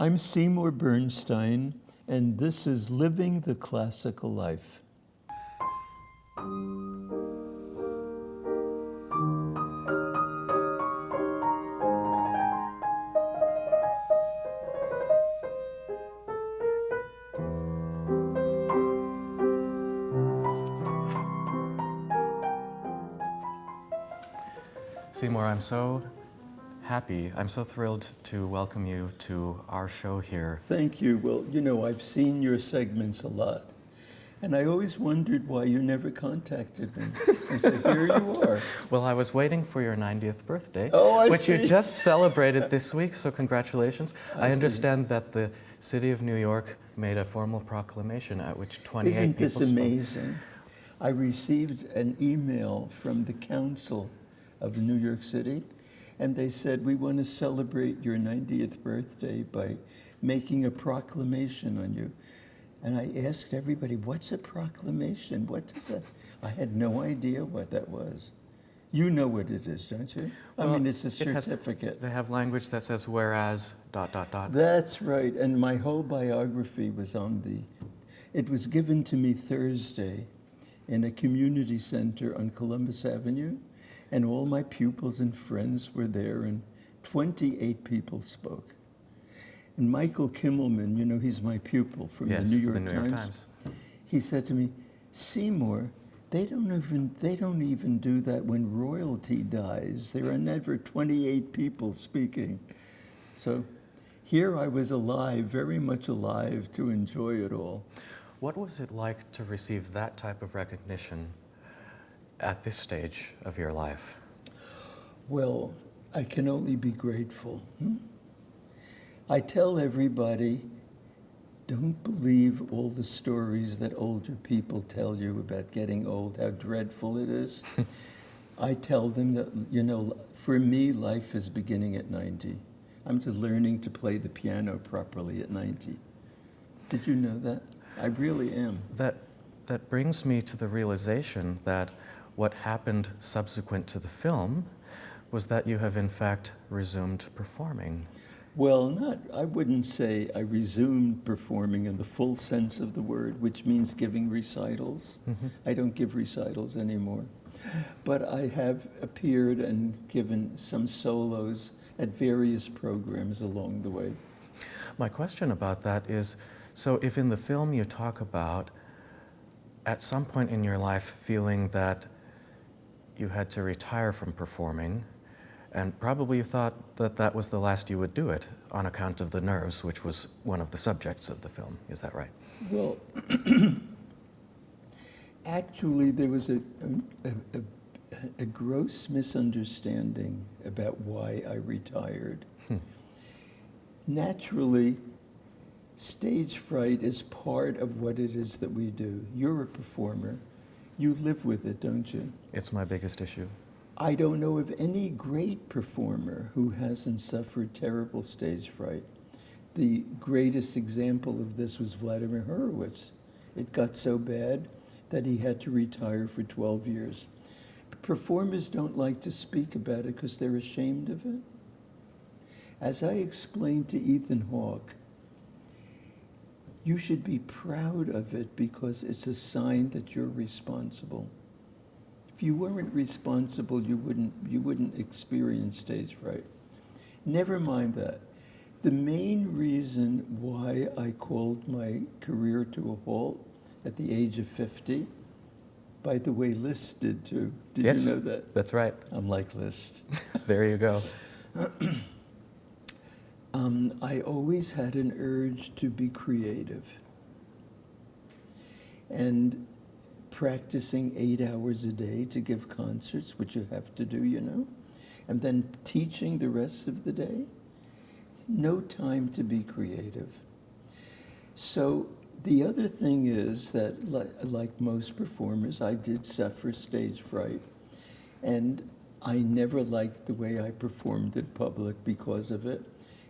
I'm Seymour Bernstein, and this is Living the Classical Life. Seymour, I'm so happy, I'm so thrilled to welcome you to our show here. Thank you. Well, you know, I've seen your segments a lot, and I always wondered why you never contacted me. I said, here you are. Well, I was waiting for your 90th birthday, I which see. you just celebrated this week, so congratulations. I see. understand that the city of New York made a formal proclamation at which 28 Isn't people this spoke. amazing? I received an email from the council of New York City, and they said, we want to celebrate your 90th birthday by making a proclamation on you. And I asked everybody, what's a proclamation? What does that? I had no idea what that was. You know what it is, don't you? Well, I mean, it's a certificate. They have language that says whereas ... That's right, and my whole biography was on it was given to me Thursday in a community center on Columbus Avenue, and all my pupils and friends were there, and 28 people spoke. And Michael Kimmelman, you know, he's my pupil from the New York Times. He said to me, Seymour, they don't even do that when royalty dies. There are never 28 people speaking. So here I was alive, very much alive, to enjoy it all. What was it like to receive that type of recognition at this stage of your life? Well, I can only be grateful. I tell everybody, don't believe all the stories that older people tell you about getting old, how dreadful it is. I tell them that, you know, for me, life is beginning at 90. I'm just learning to play the piano properly at 90. Did you know that? I really am. That brings me to the realization that what happened subsequent to the film was that you have in fact resumed performing. Well, I wouldn't say I resumed performing in the full sense of the word, which means giving recitals. I don't give recitals anymore. But I have appeared and given some solos at various programs along the way. My question about that is, so if in the film you talk about at some point in your life feeling that you had to retire from performing, and probably you thought that that was the last you would do it on account of the nerves, which was one of the subjects of the film. Is that right? Well, actually, there was a gross misunderstanding about why I retired. Naturally, stage fright is part of what it is that we do. You're a performer. You live with it, don't you? It's my biggest issue. I don't know of any great performer who hasn't suffered terrible stage fright. The greatest example of this was Vladimir Horowitz. It got so bad that he had to retire for 12 years. Performers don't like to speak about it because they're ashamed of it. As I explained to Ethan Hawke, you should be proud of it because it's a sign that you're responsible. If you weren't responsible, you wouldn't experience stage fright. Never mind that. The main reason why I called my career to a halt at the age of 50, by the way, Liszt did too. Did Yes, you know that? That's right. I'm like Liszt. There you go. I always had an urge to be creative. And practicing 8 hours a day to give concerts, which you have to do, you know, and then teaching the rest of the day, no time to be creative. So the other thing is that, like most performers, I did suffer stage fright, and I never liked the way I performed in public because of it.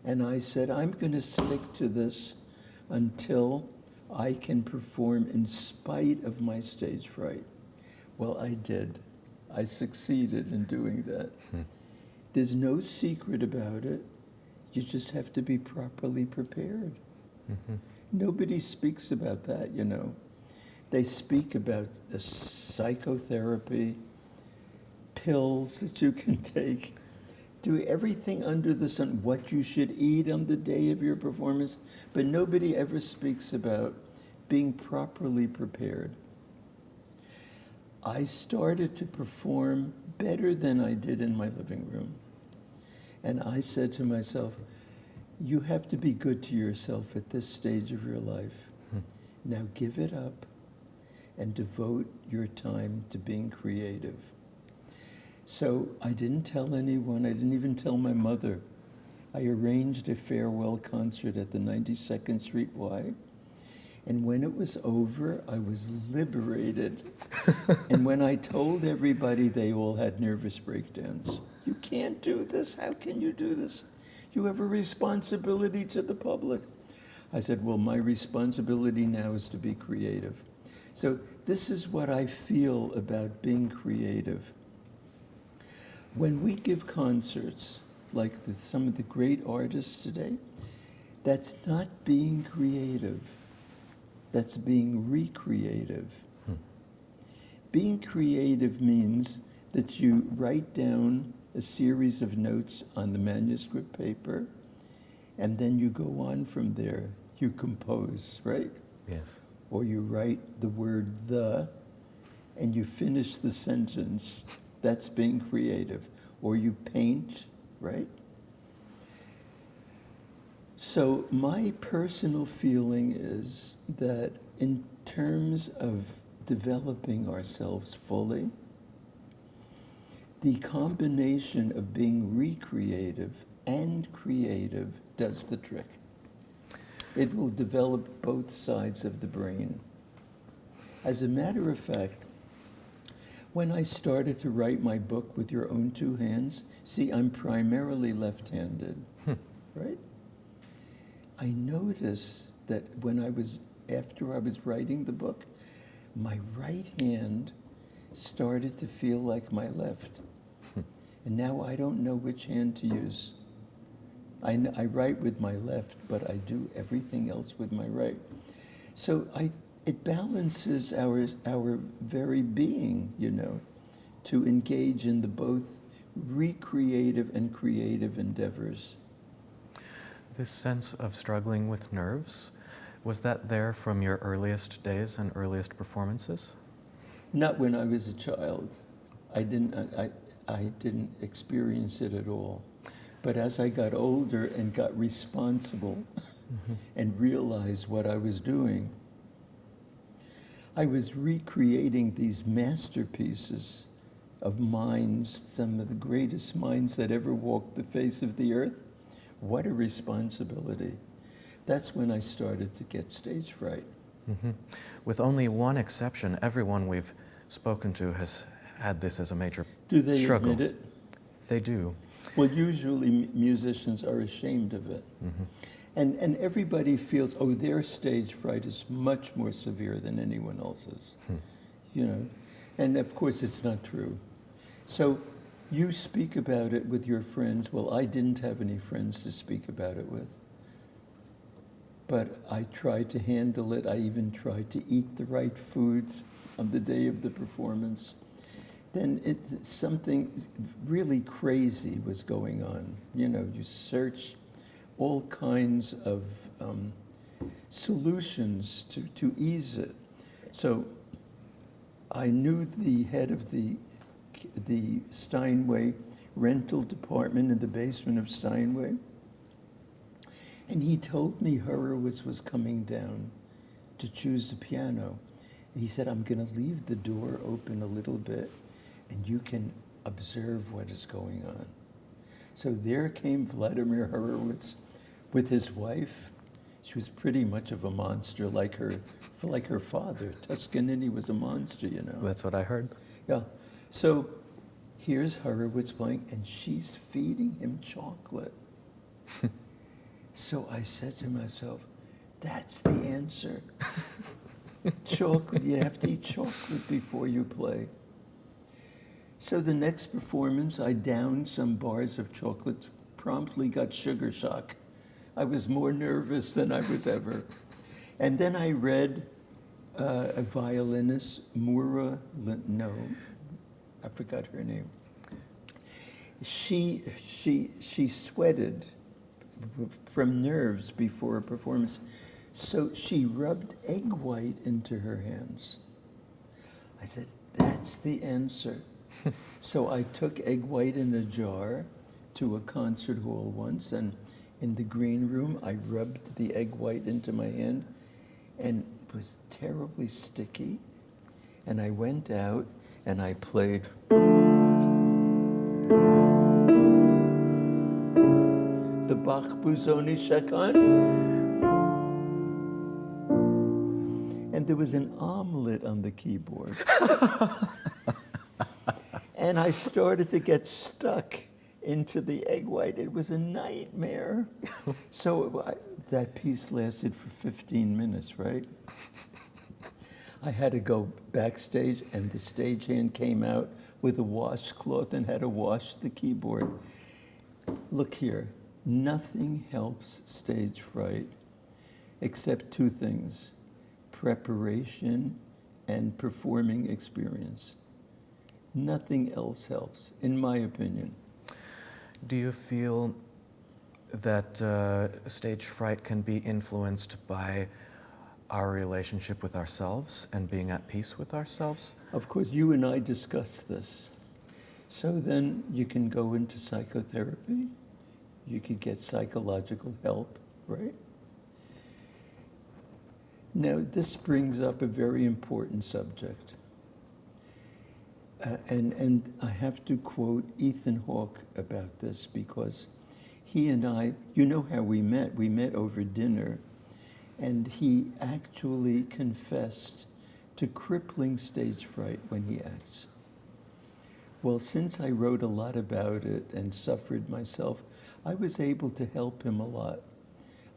And I said, I'm going to stick to this until I can perform in spite of my stage fright. Well, I did. I succeeded in doing that. There's no secret about it. You just have to be properly prepared. Mm-hmm. Nobody speaks about that, you know. They speak about psychotherapy, pills that you can take, do everything under the sun, what you should eat on the day of your performance, but nobody ever speaks about being properly prepared. I started to perform better than I did in my living room. And I said to myself, you have to be good to yourself at this stage of your life. Now give it up and devote your time to being creative. So I didn't tell anyone. I didn't even tell my mother. I arranged a farewell concert at the 92nd Street Y. And when it was over, I was liberated. And when I told everybody, they all had nervous breakdowns. You can't do this. How can you do this? You have a responsibility to the public. I said, well, my responsibility now is to be creative. So this is what I feel about being creative. When we give concerts, like some of the great artists today, that's not being creative. That's being recreative. Being creative means that you write down a series of notes on the manuscript paper, and then you go on from there. You compose, right? Yes. Or you write the word "the," and you finish the sentence. That's being creative. Or you paint, right? So my personal feeling is that in terms of developing ourselves fully, the combination of being recreative and creative does the trick. It will develop both sides of the brain. As a matter of fact, when I started to write my book with your own two hands, see, I'm primarily left-handed, right? I noticed that after I was writing the book, my right hand started to feel like my left. And now I don't know which hand to use. I write with my left, but I do everything else with my right. So it balances our very being, you know, to engage in the both recreative and creative endeavors. This sense of struggling with nerves, was that there from your earliest days and earliest performances? Not when I was a child. I didn't experience it at all. But as I got older and got responsible and realized what I was doing, I was recreating these masterpieces of minds, some of the greatest minds that ever walked the face of the earth. What a responsibility. That's when I started to get stage fright. Mm-hmm. With only one exception, everyone we've spoken to has had this as a major Do they struggle. admit it? They do. Well, usually musicians are ashamed of it. Mm-hmm. And everybody feels, oh, their stage fright is much more severe than anyone else's, you know. And of course, it's not true. So you speak about it with your friends. Well, I didn't have any friends to speak about it with. But I tried to handle it. I even tried to eat the right foods on the day of the performance. Then something really crazy was going on. You know, you search all kinds of solutions to ease it. So I knew the head of the Steinway rental department in the basement of Steinway. And he told me Horowitz was coming down to choose the piano. He said, I'm going to leave the door open a little bit, and you can observe what is going on. So there came Vladimir Horowitz with his wife. She was pretty much of a monster, like her father. Toscanini was a monster, you know. That's what I heard. Yeah. So here's Horowitz playing, and she's feeding him chocolate. So I said to myself, that's the answer. Chocolate, you have to eat chocolate before you play. So the next performance, I downed some bars of chocolate promptly got sugar shock. I was more nervous than I was ever. And then I read a violinist, I forgot her name. She sweated from nerves before a performance, so she rubbed egg white into her hands. I said, that's the answer. So I took egg white in a jar to a concert hall once, and in the green room, I rubbed the egg white into my hand, and it was terribly sticky. And I went out and I played the Bach Busoni Shakan. And there was an omelet on the keyboard. And I started to get stuck into the egg white. It was a nightmare. So that piece lasted for 15 minutes, right? I had to go backstage, and the stagehand came out with a washcloth and had to wash the keyboard. Look here, nothing helps stage fright except two things: preparation and performing experience. Nothing else helps, in my opinion. Do you feel that stage fright can be influenced by our relationship with ourselves and being at peace with ourselves? Of course, you and I discussed this. So then you can go into psychotherapy. You could get psychological help, right? Now, this brings up a very important subject. And I have to quote Ethan Hawke about this, because he and I, you know how we met. We met over dinner, and he actually confessed to crippling stage fright when he acts. Well, since I wrote a lot about it and suffered myself, I was able to help him a lot.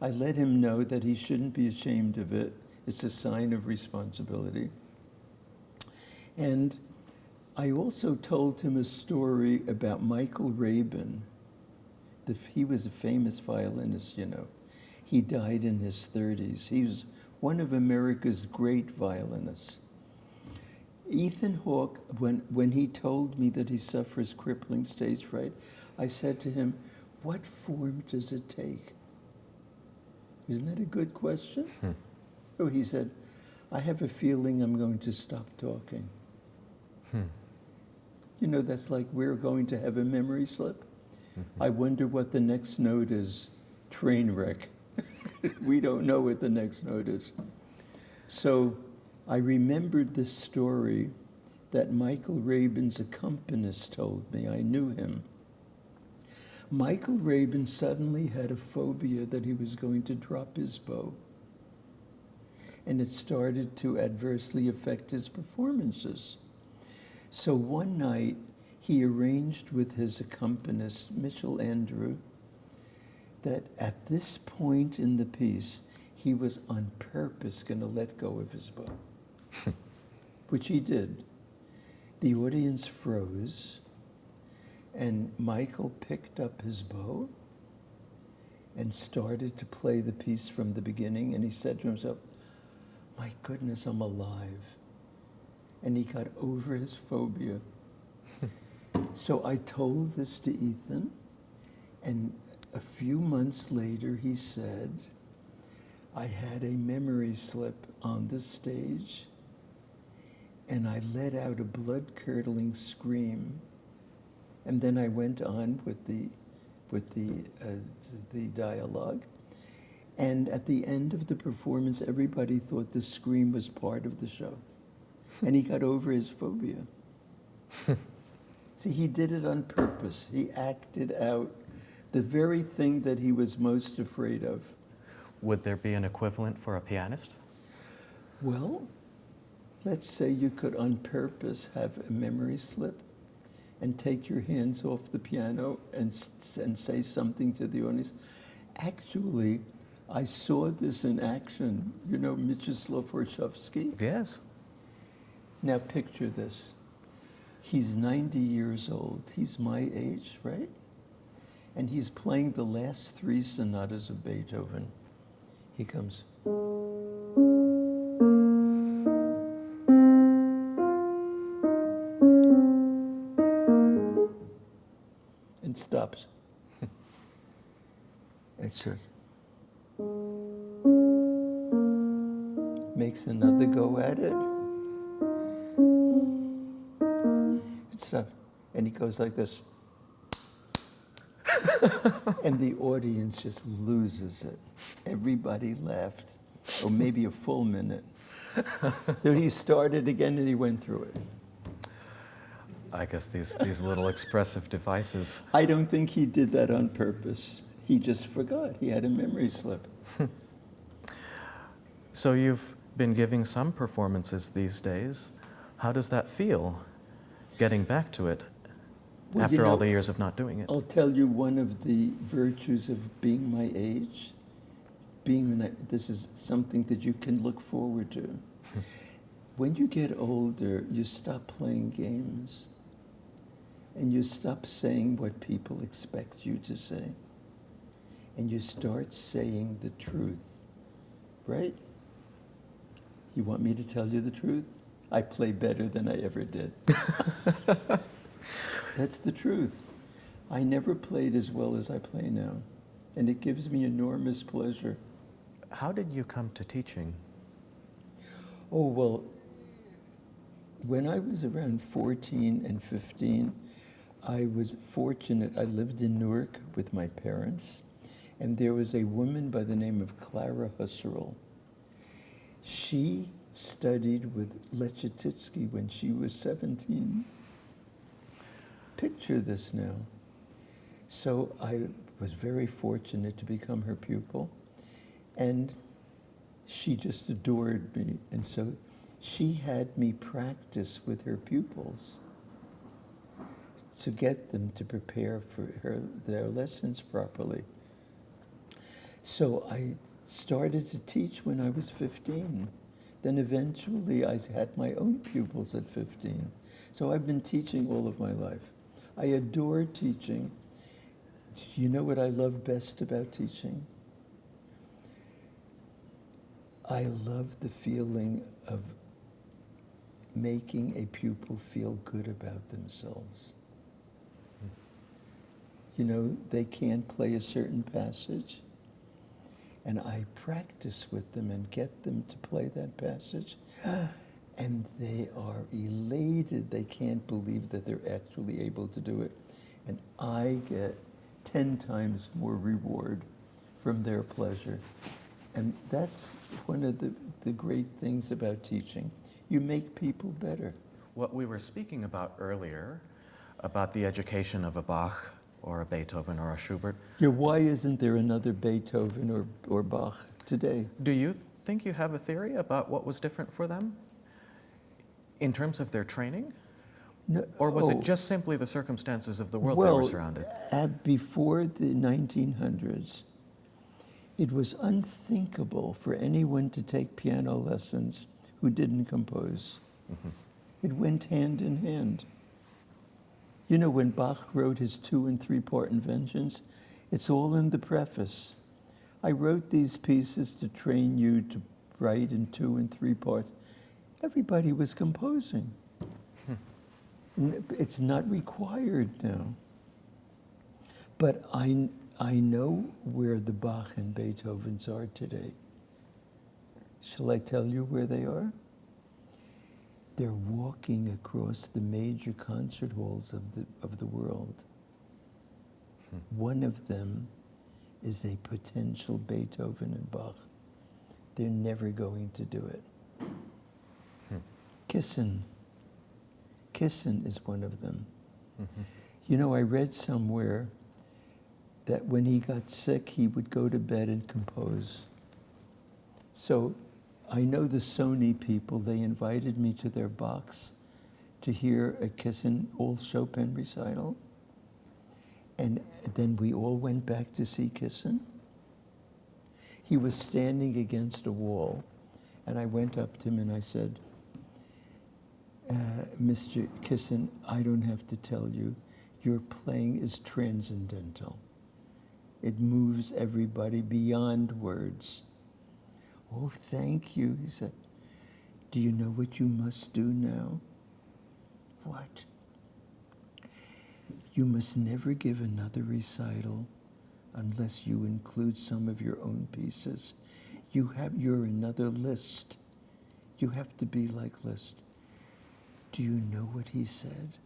I let him know that he shouldn't be ashamed of it. It's a sign of responsibility. And I also told him a story about Michael Rabin. He was a famous violinist, you know. He died in his 30s. He was one of America's great violinists. Ethan Hawke, when he told me that he suffers crippling stage fright, I said to him, what form does it take? Isn't that a good question? So he said, I have a feeling I'm going to stop talking. You know, that's like we're going to have a memory slip. I wonder what the next note is. Train wreck. We don't know what the next note is. So I remembered this story that Michael Rabin's accompanist told me. I knew him. Michael Rabin suddenly had a phobia that he was going to drop his bow. And it started to adversely affect his performances. So one night, he arranged with his accompanist, Mitchell Andrew, that at this point in the piece, he was on purpose going to let go of his bow, which he did. The audience froze, and Michael picked up his bow and started to play the piece from the beginning, and he said to himself, my goodness, I'm alive. And he got over his phobia. So I told this to Ethan, and a few months later he said, I had a memory slip on the stage, and I let out a blood-curdling scream, and then I went on with the dialogue. And at the end of the performance, everybody thought the scream was part of the show. And he got over his phobia. See, he did it on purpose. He acted out the very thing that he was most afraid of. Would there be an equivalent for a pianist? Well, let's say you could on purpose have a memory slip and take your hands off the piano and say something to the audience. Actually, I saw this in action. You know Mieczysław Horszowski? Yes. Now picture this. He's 90 years old. He's my age, right? And he's playing the last three sonatas of Beethoven. He comes. And stops. And says, makes another go at it. And stops. And he goes like this. And the audience just loses it. Everybody laughed. Or maybe a full minute. So he started again and he went through it. I guess these little expressive devices. I don't think he did that on purpose. He just forgot. He had a memory slip. So you've been giving some performances these days. How does that feel, getting back to it Well, after all the years of not doing it? I'll tell you one of the virtues of being my age. This is something that you can look forward to. When you get older, you stop playing games. And you stop saying what people expect you to say. And you start saying the truth. Right? You want me to tell you the truth? I play better than I ever did. That's the truth. I never played as well as I play now. And it gives me enormous pleasure. How did you come to teaching? Oh, well, when I was around 14 and 15, I was fortunate. I lived in Newark with my parents, and there was a woman by the name of Clara Husserl. She studied with Leczetitsky when she was 17. Picture this now. So I was very fortunate to become her pupil, and she just adored me. And so she had me practice with her pupils to get them to prepare for their lessons properly. So I started to teach when I was 15. Then eventually I had my own pupils at 15. So I've been teaching all of my life. I adore teaching. You know what I love best about teaching? I love the feeling of making a pupil feel good about themselves. You know, they can't play a certain passage, and I practice with them and get them to play that passage, and they are elated. They can't believe that they're actually able to do it. And I get 10 times more reward from their pleasure. And that's one of the great things about teaching. You make people better. What we were speaking about earlier, about the education of a Bach or a Beethoven or a Schubert. Yeah, why isn't there another Beethoven or Bach today? Do you think you have a theory about what was different for them in terms of their training? No, Or was it just simply the circumstances of the world they were surrounded? Before the 1900s, it was unthinkable for anyone to take piano lessons who didn't compose. Mm-hmm. It went hand in hand. You know, when Bach wrote his 2- and 3-part inventions, it's all in the preface. I wrote these pieces to train you to write in 2 and 3 parts. Everybody was composing. It's not required now. But I know where the Bach and Beethovens are today. Shall I tell you where they are? They're walking across the major concert halls of the world. One of them is a potential Beethoven and Bach. They're never going to do it. Kissen is one of them. Mm-hmm. You know, I read somewhere that when he got sick, he would go to bed and compose. So I know the Sony people, they invited me to their box to hear a Kissen all Chopin recital. And then we all went back to see Kissen. He was standing against a wall, and I went up to him and I said, Mr. Kissen, I don't have to tell you, your playing is transcendental. It moves everybody beyond words. Oh, thank you, he said. Do you know what you must do now? What? You must never give another recital unless you include some of your own pieces. You're another Liszt. You have to be like Liszt. Do you know what he said?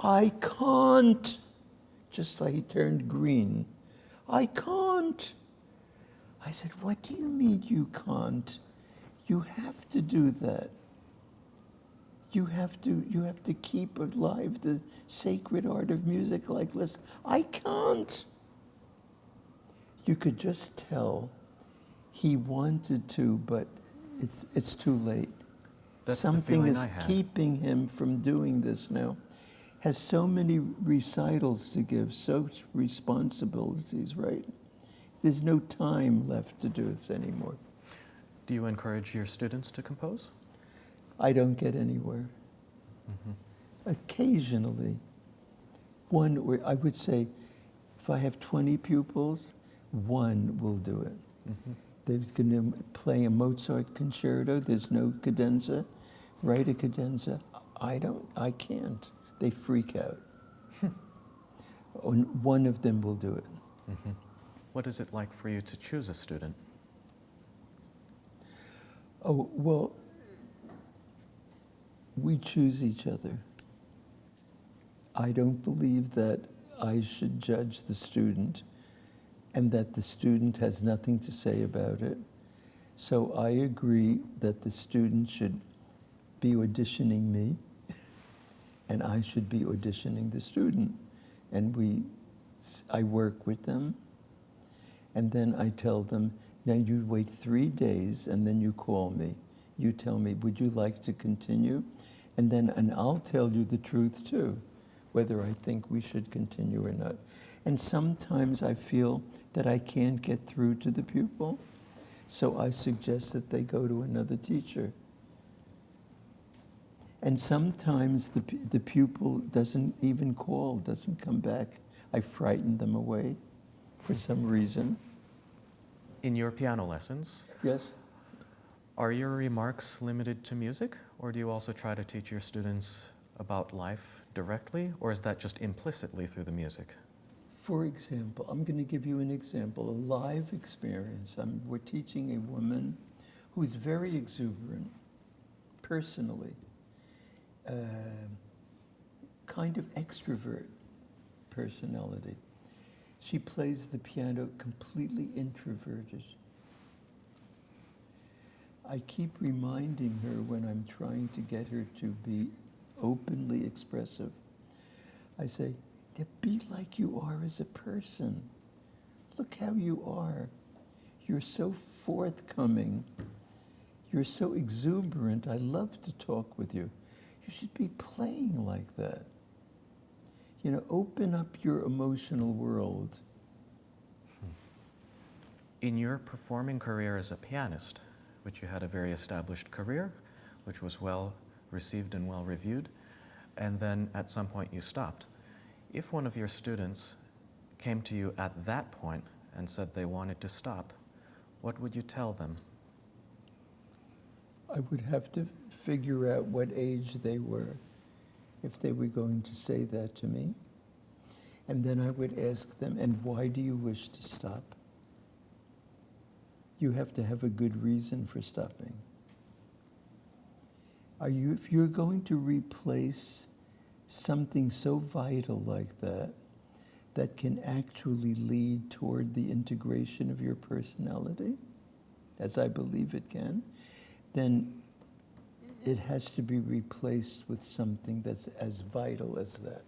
I can't. Just like he turned green. I can't. I said, what do you mean you can't? You have to do that. You have to keep alive the sacred art of music like this. I can't. You could just tell he wanted to, but it's too late. That's Something the is feeling I had. keeping him from doing this now. Has so many recitals to give, so much responsibilities, right? There's no time left to do this anymore. Do you encourage your students to compose? I don't get anywhere. Occasionally, one, or I would say, if I have 20 pupils, one will do it. They're going to play a Mozart concerto. There's no cadenza. Write a cadenza. I can't. They freak out. One of them will do it. What is it like for you to choose a student? Oh, well, we choose each other. I don't believe that I should judge the student and that the student has nothing to say about it. So I agree that the student should be auditioning me and I should be auditioning the student. And I work with them, and then I tell them, now you wait 3 days and then you call me. You tell me, would you like to continue? And I'll tell you the truth too, whether I think we should continue or not. And sometimes I feel that I can't get through to the pupil, so I suggest that they go to another teacher. And sometimes the pupil doesn't even call, doesn't come back. I frighten them away for some reason. In your piano lessons, Yes? are your remarks limited to music, or do you also try to teach your students about life directly, or is that just implicitly through the music? For example, I'm going to give you an example, a live experience. We're teaching a woman who's very exuberant, personally, kind of extrovert personality. She plays the piano completely introverted. I keep reminding her when I'm trying to get her to be openly expressive. I say, be like you are as a person. Look how you are. You're so forthcoming. You're so exuberant. I love to talk with you. You should be playing like that. You know, open up your emotional world. In your performing career as a pianist, which you had a very established career, which was well received and well reviewed, and then at some point you stopped. If one of your students came to you at that point and said they wanted to stop, what would you tell them? I would have to figure out what age they were, if they were going to say that to me. And then I would ask them, and why do you wish to stop? You have to have a good reason for stopping. If you're going to replace something so vital like that, that can actually lead toward the integration of your personality, as I believe it can, then it has to be replaced with something that's as vital as that.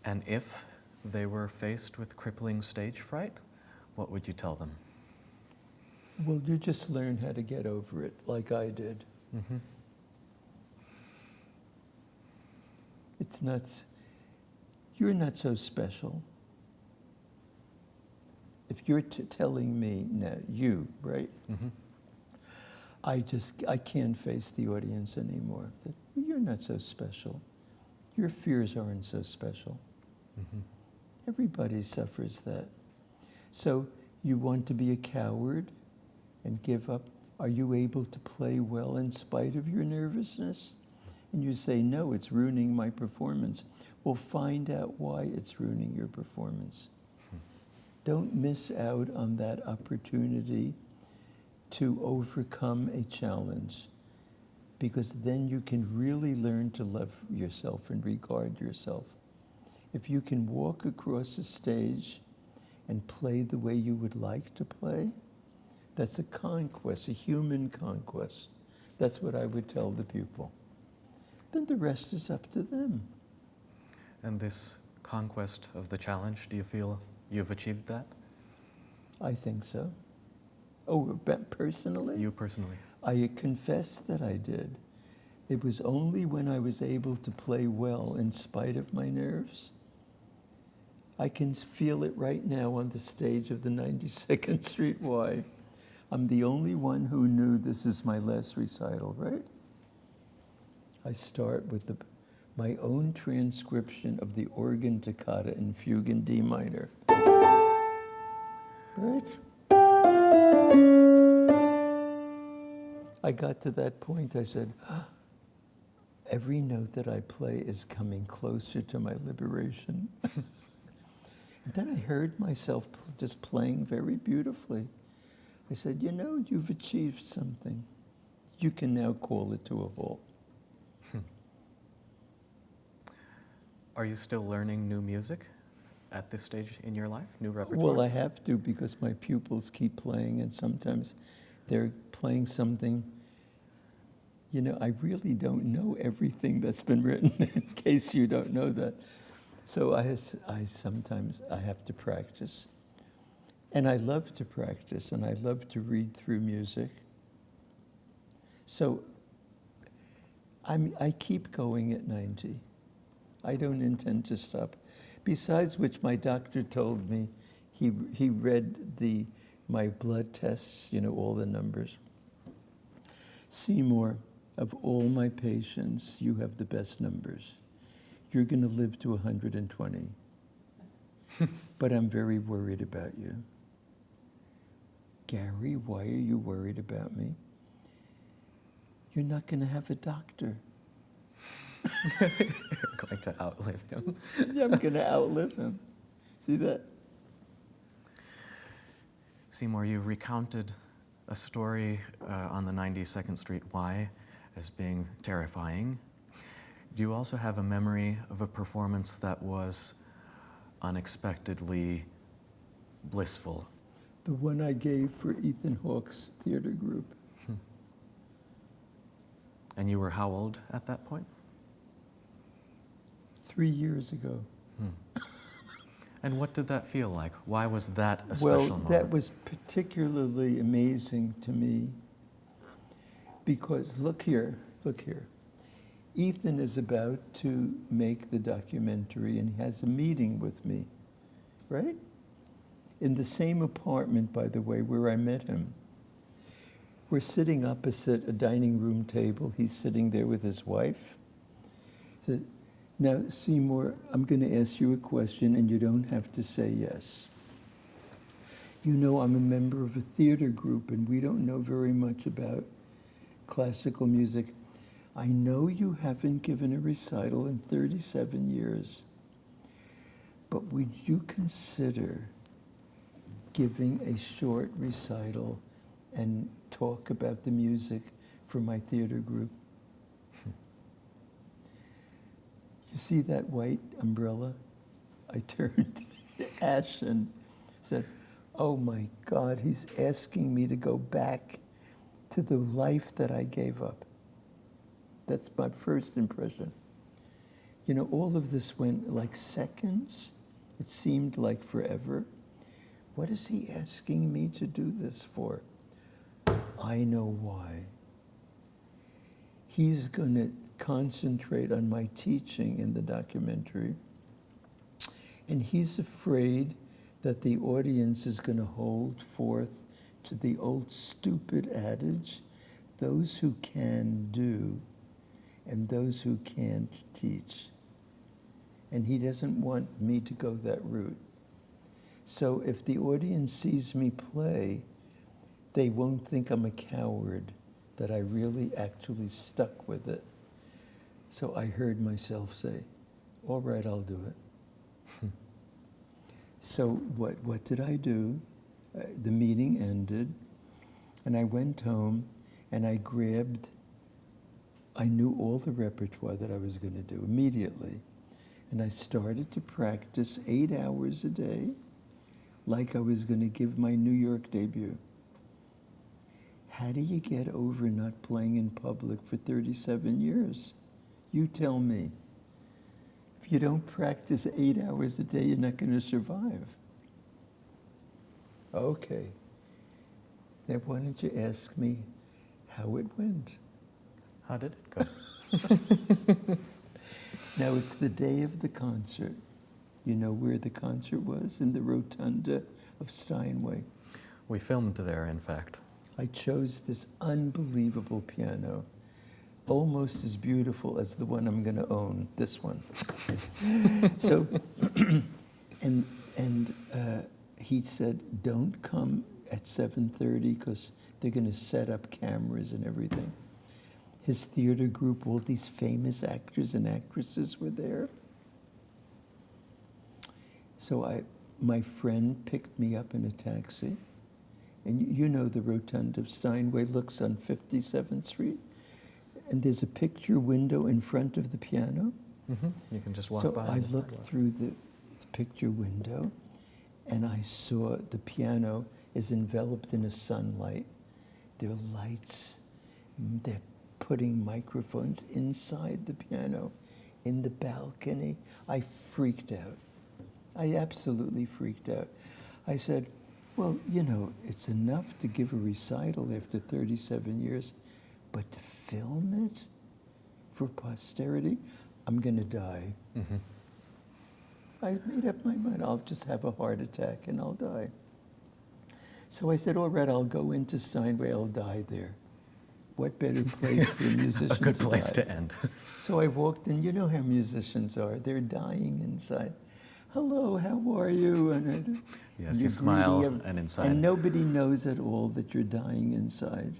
And if they were faced with crippling stage fright, what would you tell them? Well, you just learn how to get over it, like I did. It's not, you're not so special. If you're telling me, now, you, right? I can't face the audience anymore. You're not so special. Your fears aren't so special. Everybody suffers that. So you want to be a coward and give up? Are you able to play well in spite of your nervousness? And you say, no, it's ruining my performance. Well, find out why it's ruining your performance. Don't miss out on that opportunity to overcome a challenge, because then you can really learn to love yourself and regard yourself. If you can walk across a stage and play the way you would like to play, that's a conquest, a human conquest. That's what I would tell the pupil. Then the rest is up to them. And this conquest of the challenge, do you feel you've achieved that? I think so. Oh, personally? You personally? I confess that I did. It was only when I was able to play well in spite of my nerves. I can feel it right now on the stage of the 92nd Street Y. I'm the only one who knew this is my last recital, right? I start with my own transcription of the organ toccata in fugue in D minor. Right? I got to that point, I said, every note that I play is coming closer to my liberation. And then I heard myself just playing very beautifully. I said, you know, you've achieved something. You can now call it to a halt. Are you still learning new music at this stage in your life, new repertoire? Well, I have to, because my pupils keep playing, and sometimes they're playing something. You know, I really don't know everything that's been written, in case you don't know that. So sometimes I have to practice. And I love to practice, and I love to read through music. So I keep going at 90. I don't intend to stop. Besides which, my doctor told me, he read my blood tests, you know, all the numbers. Seymour, of all my patients, you have the best numbers. You're going to live to 120. But I'm very worried about you. Gary, why are you worried about me? You're not going to have a doctor. You're going to outlive him. Yeah, I'm going to outlive him. See that? Seymour, you recounted a story on the 92nd Street Y as being terrifying. Do you also have a memory of a performance that was unexpectedly blissful? The one I gave for Ethan Hawke's theater group. And you were how old at that point? 3 years ago. And what did that feel like? Why was that a special Well, moment? that was particularly amazing to me because look here. Ethan is about to make the documentary and he has a meeting with me, right? In the same apartment, by the way, where I met him. We're sitting opposite a dining room table. He's sitting there with his wife. He said, now, Seymour, I'm going to ask you a question, and you don't have to say yes. You know, I'm a member of a theater group, and we don't know very much about classical music. I know you haven't given a recital in 37 years, but would you consider giving a short recital and talk about the music for my theater group? You see that white umbrella? I turned ashen, said, oh my God, he's asking me to go back to the life that I gave up. That's my first impression. You know, all of this went like seconds. It seemed like forever. What is he asking me to do this for? I know why. He's going to concentrate on my teaching in the documentary, and he's afraid that the audience is going to hold forth to the old stupid adage, those who can do and those who can't teach. and he doesn't want me to go that route. So if the audience sees me play, they won't think I'm a coward, that I really actually stuck with it. So I heard myself say, all right, I'll do it. So what did I do? The meeting ended, and I went home, and I knew all the repertoire that I was going to do immediately. And I started to practice 8 hours a day, like I was going to give my New York debut. How do you get over not playing in public for 37 years? You tell me. If you don't practice 8 hours a day, you're not going to survive. Okay. Now, why don't you ask me how it went? How did it go? Now, it's the day of the concert. You know where the concert was? In the rotunda of Steinway. We filmed there, in fact. I chose this unbelievable piano, almost as beautiful as the one I'm going to own, this one. So, and he said, don't come at 7:30 because they're going to set up cameras and everything. His theater group, all these famous actors and actresses were there. So my friend picked me up in a taxi. And you know the rotunda of Steinway looks on 57th Street. And there's a picture window in front of the piano. Mm-hmm. You can just walk so by. So I looked through the picture window, and I saw the piano is enveloped in a sunlight. There are lights. They're putting microphones inside the piano, in the balcony. I freaked out. I absolutely freaked out. I said, well, you know, it's enough to give a recital after 37 years, but to film it for posterity, I'm going to die. Mm-hmm. I made up my mind, I'll just have a heart attack and I'll die. So I said, all right, I'll go into Steinway, I'll die there. What better place for a musician to die? A good place to end. So I walked in, you know how musicians are, they're dying inside. Hello, how are you? And yes, you smile, and inside. And nobody knows at all that you're dying inside.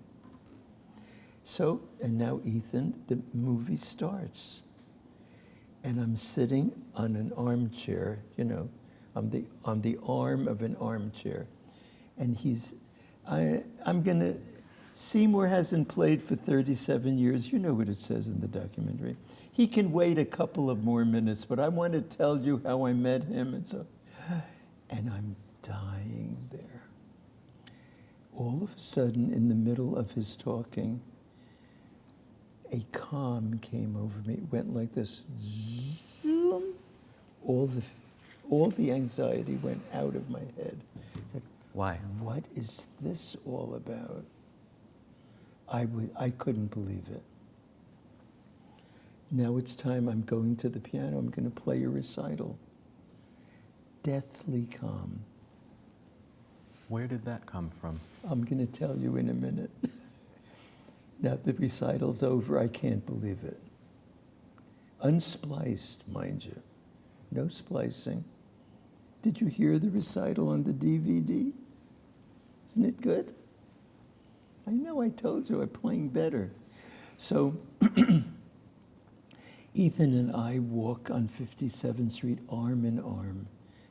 So, and now Ethan, the movie starts. And I'm sitting on an armchair, you know, on the arm of an armchair. And I'm going to, Seymour hasn't played for 37 years. You know what it says in the documentary. He can wait a couple of more minutes, but I want to tell you how I met him. And I'm dying there. All of a sudden, in the middle of his talking, a calm came over me. It went like this. All the anxiety went out of my head. Like, why? What is this all about? I couldn't believe it. Now it's time, I'm going to the piano, I'm going to play a recital. Deathly calm. Where did that come from? I'm going to tell you in a minute. Now the recital's over, I can't believe it. Unspliced, mind you. No splicing. Did you hear the recital on the DVD? Isn't it good? I know, I told you, I'm playing better. So Ethan and I walk on 57th Street arm in arm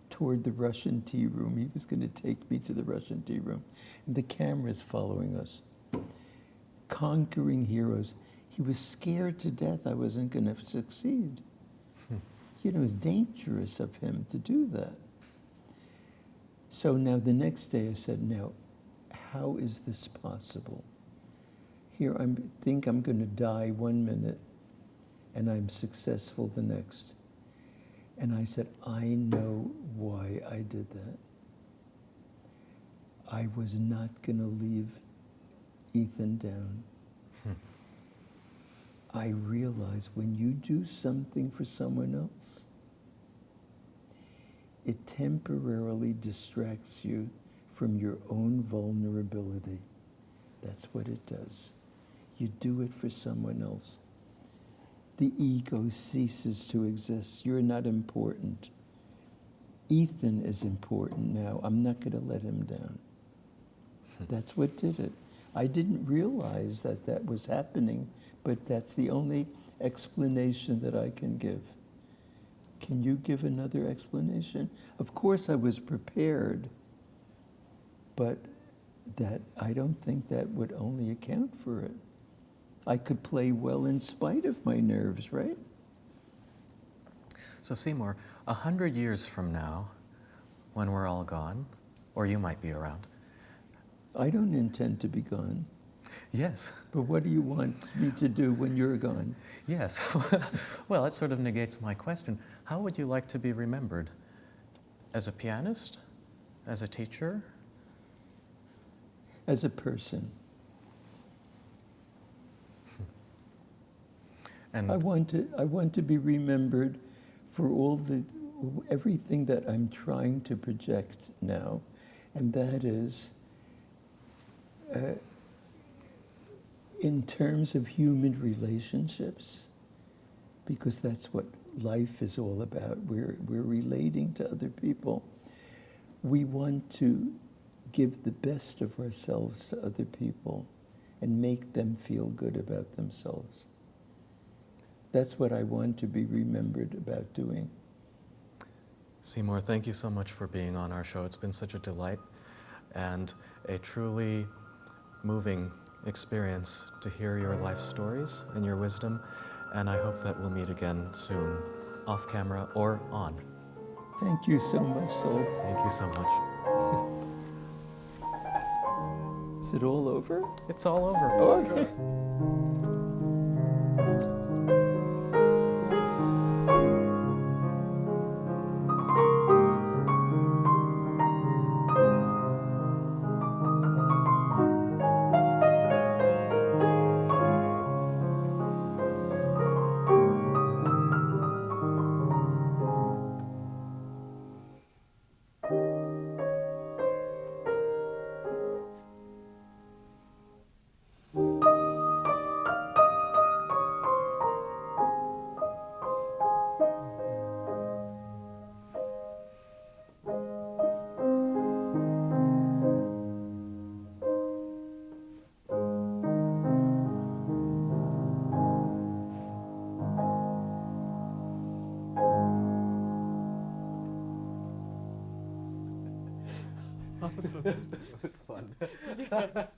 toward the Russian tea room. He was going to take me to the Russian tea room. And the camera's following us. Conquering heroes. He was scared to death I wasn't going to succeed. You know, it's dangerous of him to do that. So now the next day I said, now, how is this possible? Here I think I'm going to die 1 minute, and I'm successful the next. And I said, I know why I did that. I was not going to leave Ethan down. I realized when you do something for someone else, it temporarily distracts you from your own vulnerability. That's what it does. You do it for someone else. the ego ceases to exist. You're not important. Ethan is important now. I'm not going to let him down. That's what did it. I didn't realize that that was happening, but that's the only explanation that I can give. Can you give another explanation? Of course I was prepared, but that I don't think that would only account for it. I could play well in spite of my nerves, right? So Seymour, 100 years from now, when we're all gone, or you might be around. I don't intend to be gone. Yes. But what do you want me to do when you're gone? Yes. Well, it sort of negates my question. How would you like to be remembered? As a pianist? As a teacher? As a person. And I want to be remembered for everything that I'm trying to project now, and that is in terms of human relationships, because that's what life is all about. We're relating to other people. We want to give the best of ourselves to other people and make them feel good about themselves. That's what I want to be remembered about doing. Seymour, thank you so much for being on our show. It's been such a delight and a truly moving experience to hear your life stories and your wisdom, and I hope that we'll meet again soon, off camera or on. Thank you so much, Salt. Thank you so much. Is it all over? It's all over. Oh, okay. Awesome. It was fun. Yes.